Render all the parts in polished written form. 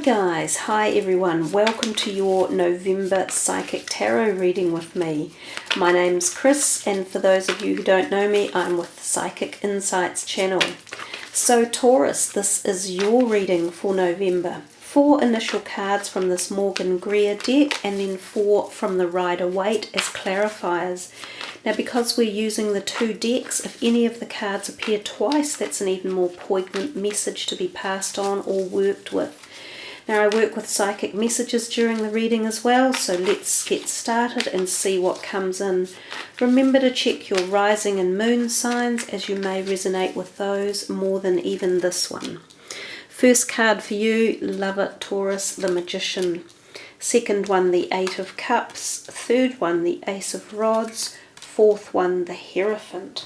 guys, hi everyone, welcome to your November Psychic Tarot reading with me. My name's Chris, and for those of you who don't know me, I'm with the Psychic Insights channel. So Taurus, this is your reading for November. 4 initial cards from this Morgan Greer deck and then 4 from the Rider-Waite as clarifiers. Now because we're using the 2 decks, if any of the cards appear twice, that's an even more poignant message to be passed on or worked with. Now I work with psychic messages during the reading as well, so let's get started and see what comes in. Remember to check your rising and moon signs, as you may resonate with those more than even this one. First card for you, love it Taurus, the Magician. Second one, the Eight of Cups. Third one, the Ace of Rods. Fourth one, the Hierophant.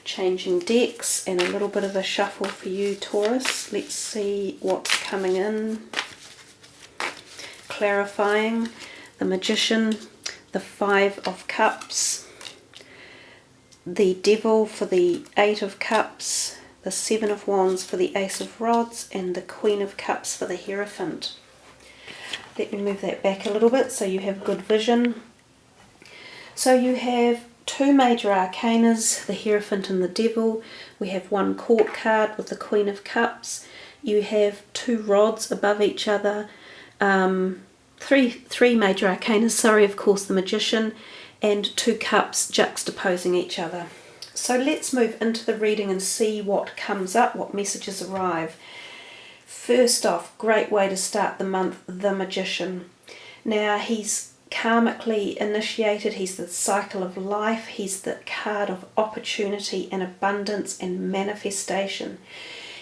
Changing decks and a little bit of a shuffle for you Taurus. Let's see what's coming in. Clarifying, the Magician, the Five of Cups, the Devil for the Eight of Cups, the Seven of Wands for the Ace of Rods, and the Queen of Cups for the Hierophant. Let me move that back a little bit so you have good vision. So you have 2 major arcanas, the Hierophant and the Devil. We have 1 court card with the Queen of Cups. You have 2 rods above each other. Three major arcanas, sorry, of course, the Magician, and 2 cups juxtaposing each other. So let's move into the reading and see what comes up, what messages arrive. First off, great way to start the month, the Magician. Now he's karmically initiated, he's the cycle of life, he's the card of opportunity and abundance and manifestation.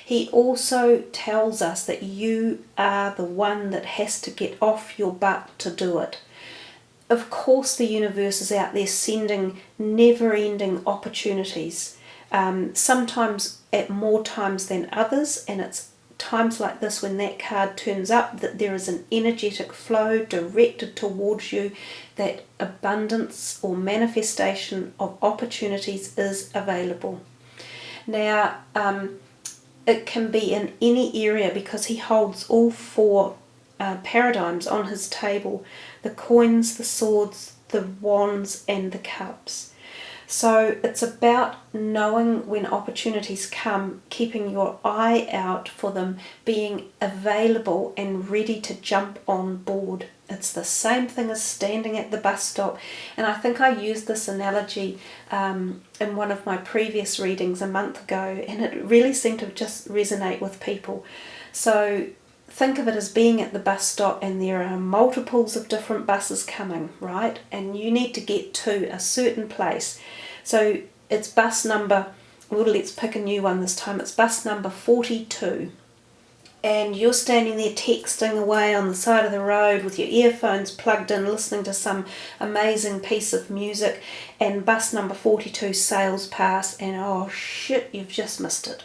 He also tells us that you are the one that has to get off your butt to do it. Of course the universe is out there sending never-ending opportunities, sometimes at more times than others, and it's times like this when that card turns up that there is an energetic flow directed towards you, that abundance or manifestation of opportunities is available. Now it can be in any area because he holds all 4 paradigms on his table: the coins, the swords, the wands and the cups. So it's about knowing when opportunities come, keeping your eye out for them, being available and ready to jump on board. It's the same thing as standing at the bus stop, and I think I used this analogy in one of my previous readings a month ago, and it really seemed to just resonate with people. So think of it as being at the bus stop and there are multiples of different buses coming, right? And you need to get to a certain place. So it's bus number, well, let's pick a new one this time, it's bus number 42. And you're standing there texting away on the side of the road with your earphones plugged in, listening to some amazing piece of music, and bus number 42 sails past and oh shit, you've just missed it.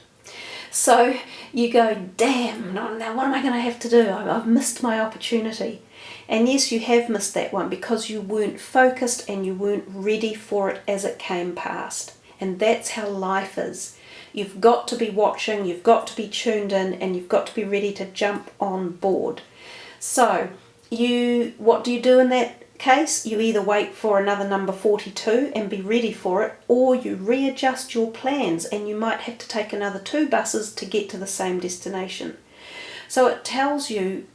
So you go, damn, now what am I going to have to do? I've missed my opportunity. And yes, you have missed that one because you weren't focused and you weren't ready for it as it came past. And that's how life is. You've got to be watching, you've got to be tuned in, and you've got to be ready to jump on board. So what do you do in that case? You either wait for another number 42 and be ready for it, or you readjust your plans and you might have to take another 2 buses to get to the same destination. So it tells you,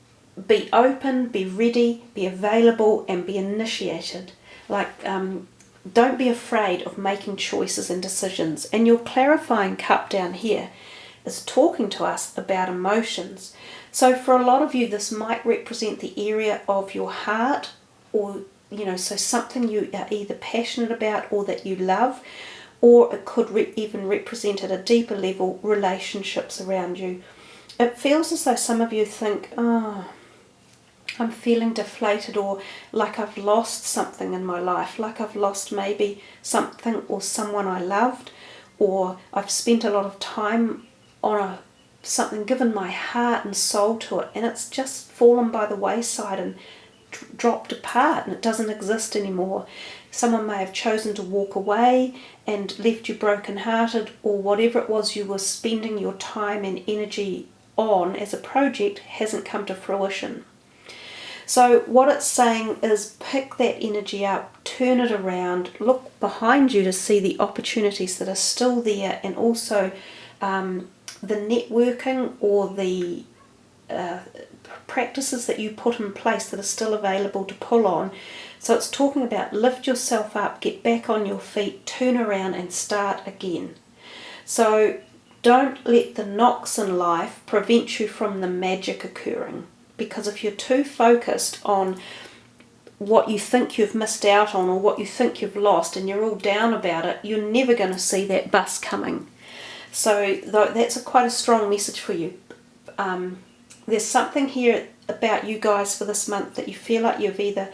be open, be ready, be available and be initiated. Like don't be afraid of making choices and decisions. And your clarifying cup down here is talking to us about emotions. So for a lot of you this might represent the area of your heart, or so something you are either passionate about or that you love, or it could even represent at a deeper level relationships around you. It feels as though some of you think, oh, I'm feeling deflated, or like I've lost something in my life, like I've lost maybe something or someone I loved, or I've spent a lot of time on something, given my heart and soul to it, and it's just fallen by the wayside and dropped apart and it doesn't exist anymore. Someone may have chosen to walk away and left you brokenhearted, or whatever it was you were spending your time and energy on as a project hasn't come to fruition. So what it's saying is pick that energy up, turn it around, look behind you to see the opportunities that are still there, and also the networking or the practices that you put in place that are still available to pull on. So it's talking about lift yourself up, get back on your feet, turn around and start again. So don't let the knocks in life prevent you from the magic occurring. Because if you're too focused on what you think you've missed out on or what you think you've lost and you're all down about it, you're never going to see that bus coming. So that's quite a strong message for you. There's something here about you guys for this month that you feel like you've either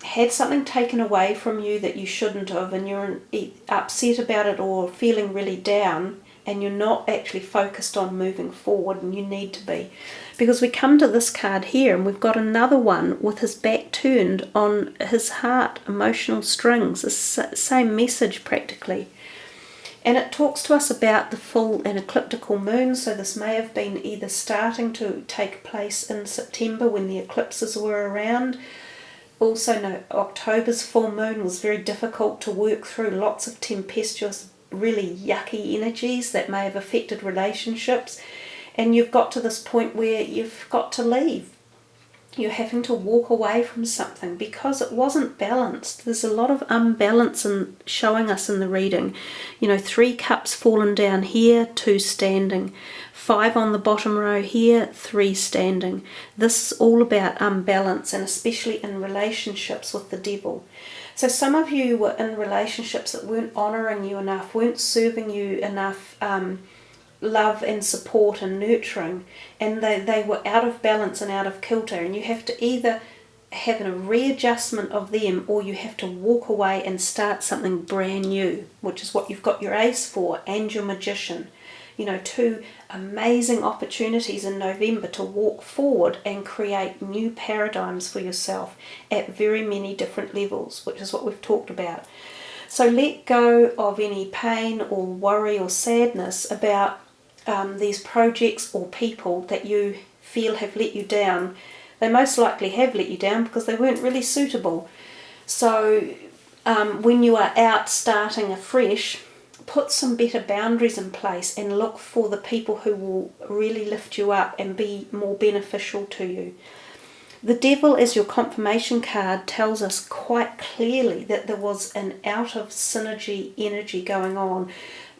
had something taken away from you that you shouldn't have, and you're upset about it or feeling really down, and you're not actually focused on moving forward, and you need to be. Because we come to this card here and we've got another one with his back turned on his heart, emotional strings, the same message practically. And it talks to us about the full and ecliptical moon, so this may have been either starting to take place in September when the eclipses were around. Also, no, October's full moon was very difficult to work through, lots of tempestuous, really yucky energies that may have affected relationships, and you've got to this point where you've got to leave. You're having to walk away from something because it wasn't balanced. There's a lot of unbalance in showing us in the reading. 3 cups fallen down here, 2 standing. 5 on the bottom row here, 3 standing. This is all about unbalance, and especially in relationships with the devil. So some of you were in relationships that weren't honouring you enough, weren't serving you enough love and support and nurturing, and they were out of balance and out of kilter, and you have to either have a readjustment of them or you have to walk away and start something brand new, which is what you've got your Ace for and your Magician. 2 amazing opportunities in November to walk forward and create new paradigms for yourself at very many different levels, which is what we've talked about. So let go of any pain or worry or sadness about these projects or people that you feel have let you down. They most likely have let you down because they weren't really suitable. So when you are out starting afresh, put some better boundaries in place and look for the people who will really lift you up and be more beneficial to you. The devil, as your confirmation card, tells us quite clearly that there was an out of synergy energy going on,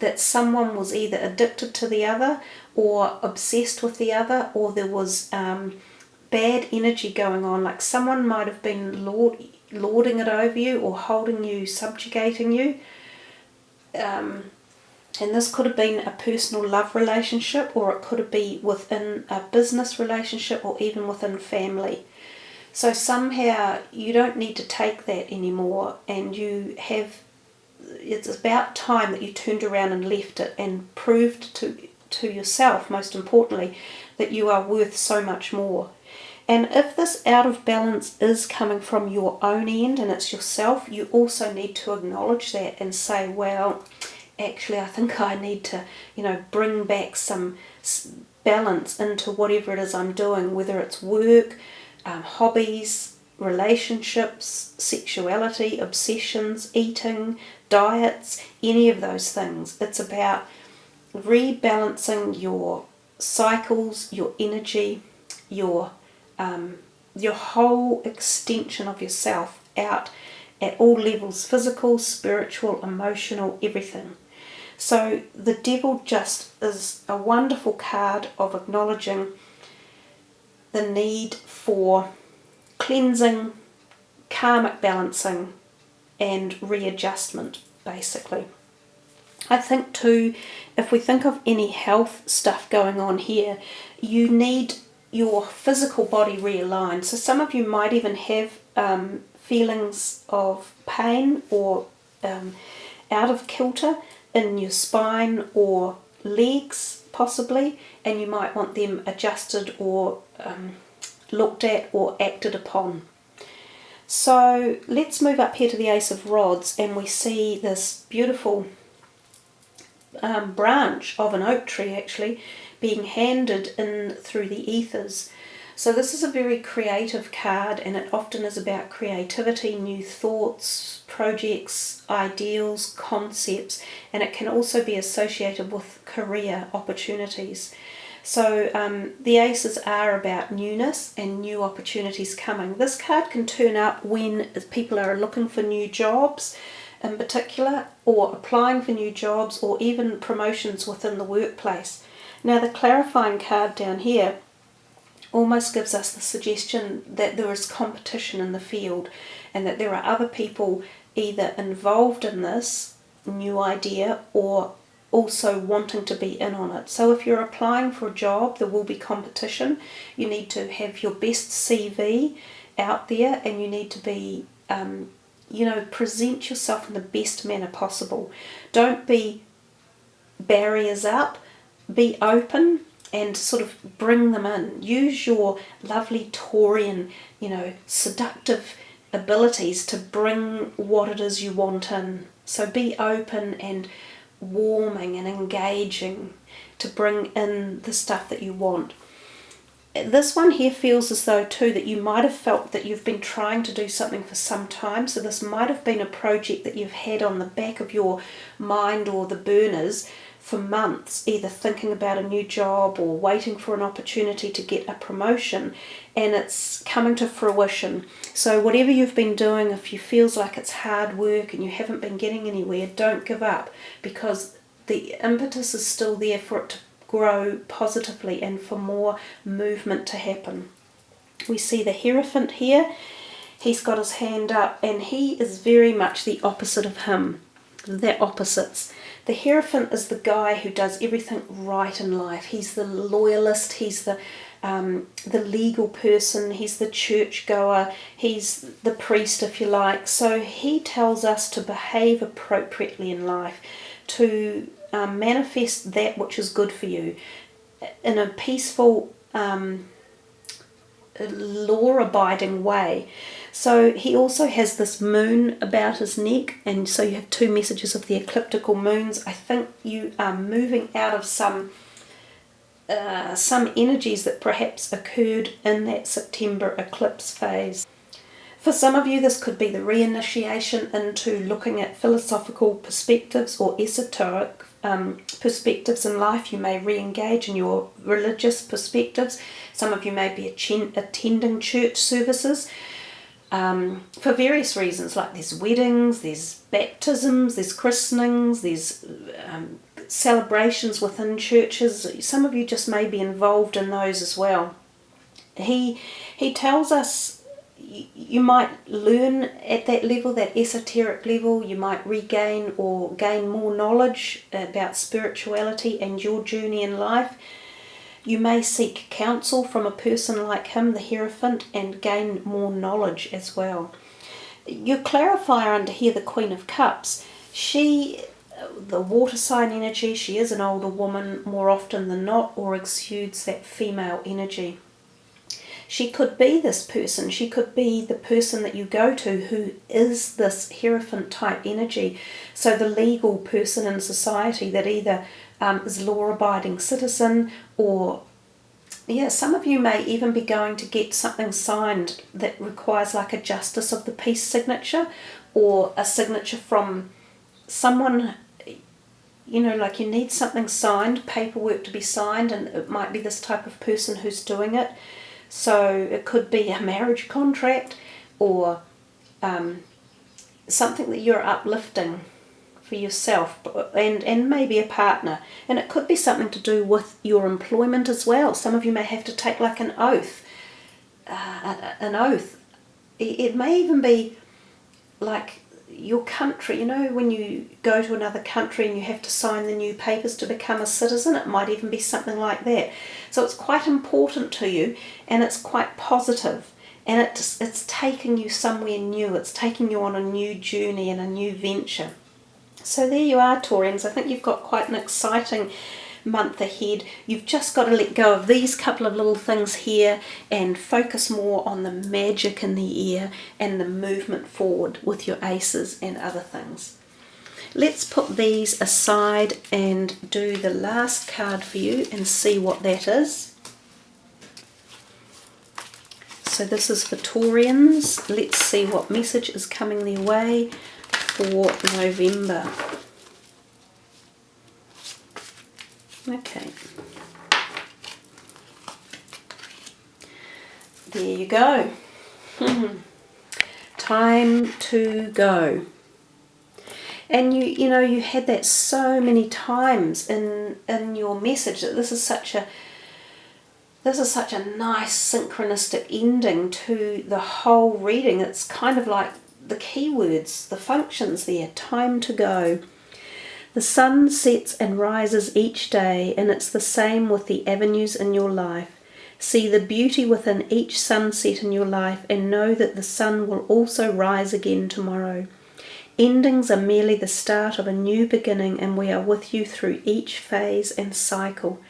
that someone was either addicted to the other or obsessed with the other, or there was bad energy going on, like someone might have been lording it over you or holding you, subjugating you. And this could have been a personal love relationship, or it could have been within a business relationship, or even within family. So somehow you don't need to take that anymore, and it's about time that you turned around and left it and proved to yourself, most importantly, that you are worth so much more. And if this out of balance is coming from your own end and it's yourself, you also need to acknowledge that and say, well, actually I think I need to, bring back some balance into whatever it is I'm doing, whether it's work, hobbies, relationships, sexuality, obsessions, eating, diets, any of those things. It's about rebalancing your cycles, your energy, your whole extension of yourself out at all levels, physical, spiritual, emotional, everything. So the devil just is a wonderful card of acknowledging the need for cleansing, karmic balancing and readjustment, basically. I think too, if we think of any health stuff going on here, you need your physical body realigned. So some of you might even have feelings of pain or out of kilter in your spine or legs possibly, and you might want them adjusted or looked at or acted upon. So let's move up here to the Ace of Rods, and we see this beautiful branch of an oak tree actually being handed in through the ethers. So this is a very creative card, and it often is about creativity, new thoughts, projects, ideals, concepts, and it can also be associated with career opportunities. So the aces are about newness and new opportunities coming. This card can turn up when people are looking for new jobs in particular, or applying for new jobs, or even promotions within the workplace. Now the clarifying card down here almost gives us the suggestion that there is competition in the field, and that there are other people either involved in this new idea or also wanting to be in on it. So if you're applying for a job, there will be competition. You need to have your best CV out there, and you need to be present yourself in the best manner possible. Don't be barriers up, be open and sort of bring them in. Use your lovely Taurian, seductive abilities to bring what it is you want in. So be open and warming and engaging to bring in the stuff that you want. This one here feels as though too that you might have felt that you've been trying to do something for some time. So this might have been a project that you've had on the back of your mind or the burners for months, either thinking about a new job or waiting for an opportunity to get a promotion, and it's coming to fruition. So whatever you've been doing, if you feels like it's hard work and you haven't been getting anywhere, don't give up, because the impetus is still there for it to grow positively and for more movement to happen. We see the Hierophant here. He's got his hand up, and he is very much the opposite of him. They're opposites. The Hierophant is the guy who does everything right in life. He's the loyalist, he's the legal person, he's the churchgoer, he's the priest, if you like. So he tells us to behave appropriately in life, to manifest that which is good for you in a peaceful, law-abiding way. So he also has this moon about his neck, and so you have two messages of the ecliptical moons. I think you are moving out of some energies that perhaps occurred in that September eclipse phase. For some of you, this could be the reinitiation into looking at philosophical perspectives or esoteric perspectives in life. You may re-engage in your religious perspectives. Some of you may be attending church services for various reasons, like there's weddings, there's baptisms, there's christenings, there's celebrations within churches. Some of you just may be involved in those as well. He tells us you might learn at that level, that esoteric level. You might regain or gain more knowledge about spirituality and your journey in life. You may seek counsel from a person like him, the Hierophant, and gain more knowledge as well. Your clarifier under here, the Queen of Cups, she, the water sign energy, she is an older woman more often than not, or exudes that female energy. She could be this person. She could be the person that you go to who is this Hierophant type energy. So the legal person in society that either is law-abiding citizen, or some of you may even be going to get something signed that requires like a justice of the peace signature, or a signature from someone, like you need something signed, paperwork to be signed, and it might be this type of person who's doing it. So it could be a marriage contract, or something that you're uplifting for yourself, and maybe a partner. And it could be something to do with your employment as well. Some of you may have to take like an oath. It may even be like your country, when you go to another country and you have to sign the new papers to become a citizen. It might even be something like that. So it's quite important to you, and it's quite positive, and it's taking you somewhere new. It's taking you on a new journey and a new venture. So there you are, Taurians. I think you've got quite an exciting month ahead. You've just got to let go of these couple of little things here and focus more on the magic in the air and the movement forward with your aces and other things. Let's put these aside and do the last card for you and see what that is. So this is for Taurians. Let's see what message is coming their way for November. Okay. There you go. Time to go. And you know, you had that so many times in your message that this is such a nice synchronistic ending to the whole reading. It's kind of like the keywords, the functions there. Time to go. The sun sets and rises each day, and it's the same with the avenues in your life. See the beauty within each sunset in your life and know that the sun will also rise again tomorrow. Endings are merely the start of a new beginning, and we are with you through each phase and cycle.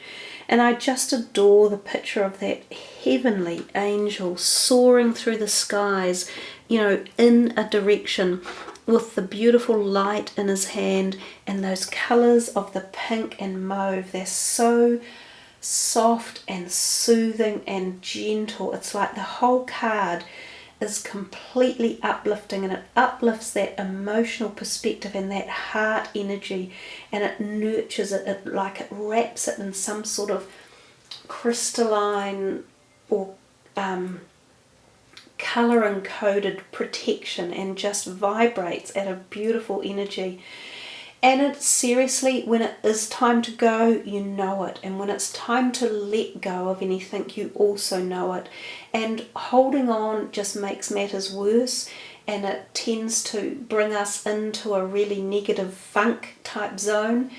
And I just adore the picture of that heavenly angel soaring through the skies, you know, in a direction with the beautiful light in his hand, and those colours of the pink and mauve. They're so soft and soothing and gentle. It's like the whole card is completely uplifting, and it uplifts that emotional perspective and that heart energy, and it nurtures it, like it wraps it in some sort of crystalline or colour encoded protection, and just vibrates at a beautiful energy. And it seriously, when it is time to go, you know it. And when it's time to let go of anything, you also know it. And holding on just makes matters worse, and it tends to bring us into a really negative funk type zone.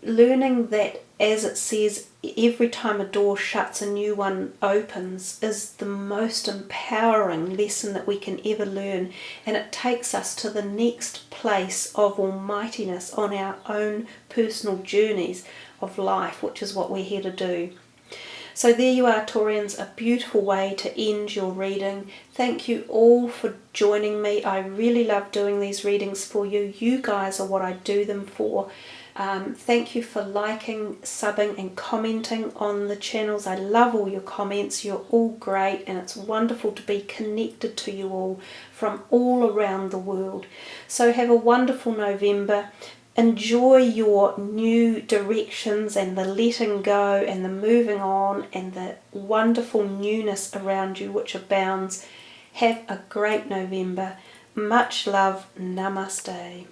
Learning that, as it says, every time a door shuts, a new one opens, is the most empowering lesson that we can ever learn, and it takes us to the next place of almightiness on our own personal journeys of life, which is what we're here to do. So there you are, Taurians, a beautiful way to end your reading. Thank you all for joining me. I really love doing these readings for you. You guys are what I do them for. Thank you for liking, subbing and commenting on the channels. I love all your comments. You're all great, and it's wonderful to be connected to you all from all around the world. So have a wonderful November. Enjoy your new directions and the letting go and the moving on and the wonderful newness around you which abounds. Have a great November. Much love. Namaste.